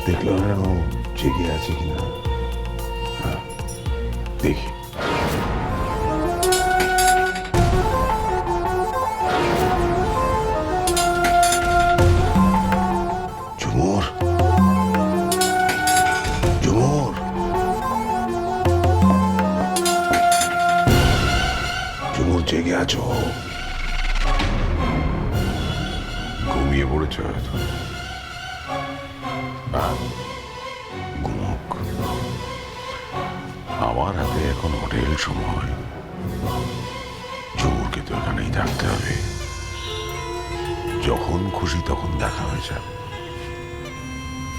দেখলো না ও জেগে আছে কিনা। হ্যাঁ, দেখি। ঝুমুর, ঝুমুর, ঝুমুর, জেগে আছো? ঘুমিয়ে পড়েছো হয়তো। ঘুমুক। আমার হাতে এখন হোটেল সময়। ঝুমুরকে তো এখানেই থাকতে হবে। যখন খুশি তখন দেখা হয়ে যাবে।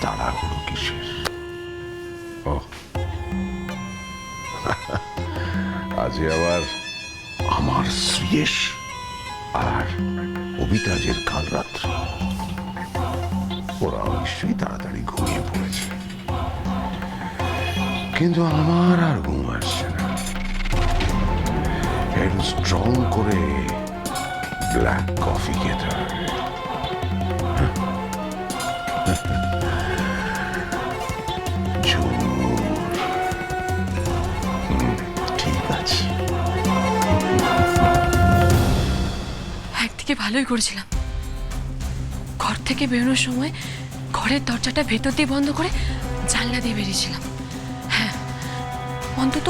তাড়াহুড়ো কিসের? ও আজকে আবার আমার শ্রেয়স আর অবিতাজের কাল রাত্রে। ওরা নিশ্চয়ই তাড়াতাড়ি ঘুমিয়ে পড়েছে, কিন্তু আমার আর ঘুম আসছে না। একটু স্ট্রং করে ব্ল্যাক কফি খেতে হবে। ঠিক আছে। একদিকে ভালোই করেছিলাম, ঘর থেকে বেরোনোর সময় ঘরের দরজাটা ভেতর দিয়ে বন্ধ করে জানলা দিয়ে বেরিয়েছিলাম। হ্যাঁ, অন্তত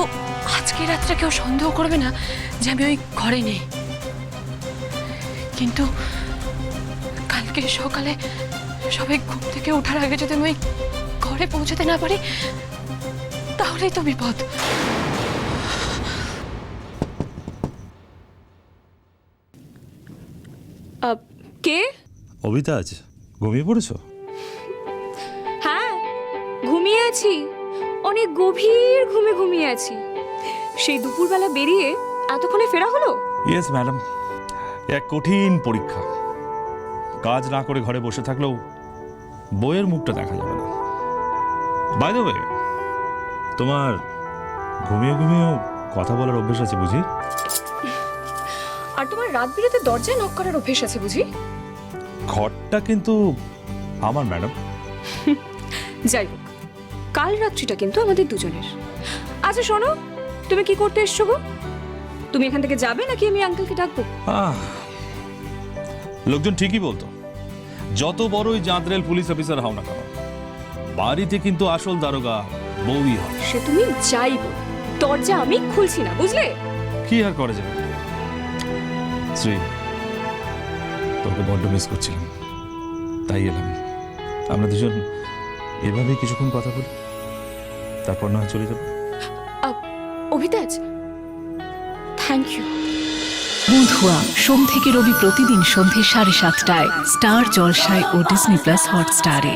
আজকে রাত্রে কেউ সন্দেহ করবে না যে আমি ওই ঘরে নেই। কিন্তু কালকে সকালে সবাই ঘুম থেকে ওঠার আগে যদি আমি ঘরে পৌঁছতে না পারি তাহলেই তো বিপদ। কে? অবিতাজ, ঘুমিয়ে পড়েছো? হ্যাঁ, ঘুমিয়ে আছি, অনেক গভীর ঘুমিয়ে আছি। সেই দুপুরবেলা বেরিয়ে এতক্ষণে ফেরা হলো? ইয়েস ম্যাডাম, এক কঠিন পরীক্ষা। কাজ না করে ঘরে বসে থাকলেও বইয়ের মুখটা দেখা যাবে না। বাই দ্য ওয়ে, তোমার ঘুমিয়েও কথা বলার অভ্যেস আছে বুঝি? আর তোমার রাত বিরেতে দরজায় নক করার অভ্যেস আছে বুঝি? ঘরটা কিন্তু আমার ম্যাডাম। যাই হোক, কাল রাত্রিটা কিন্তু আমাদের দুজনের। আচ্ছা শোনো, তুমি কি করতে এসছো গো? তুমি এখান থেকে যাবে নাকি আমি আঙ্কেলকে ডাকবো? লোকজন ঠিকই বলতো, যত বড়ই জাঁতরেল পুলিশ অফিসার হও না কেন, বাড়িতে কিন্তু আসল দারোগা বউই হয়। সে তুমি যাই বল, দরজা আমি খুলছি না, বুঝলে? কি আর করে যাবে শ্রী, তোকে বড্ড মিস করছিলাম, তাই এলাম। আমরা দুজন এভাবেই কিছুক্ষণ কথা বলি, তারপর না চলে যাবো। অভিতাজ, থ্যাংক ইউ। বন্ধুয়া সোম থেকে রবি প্রতিদিন সন্ধ্যে 7:30টায় স্টার জলসায় ও ডিজনি প্লাস হটস্টারে।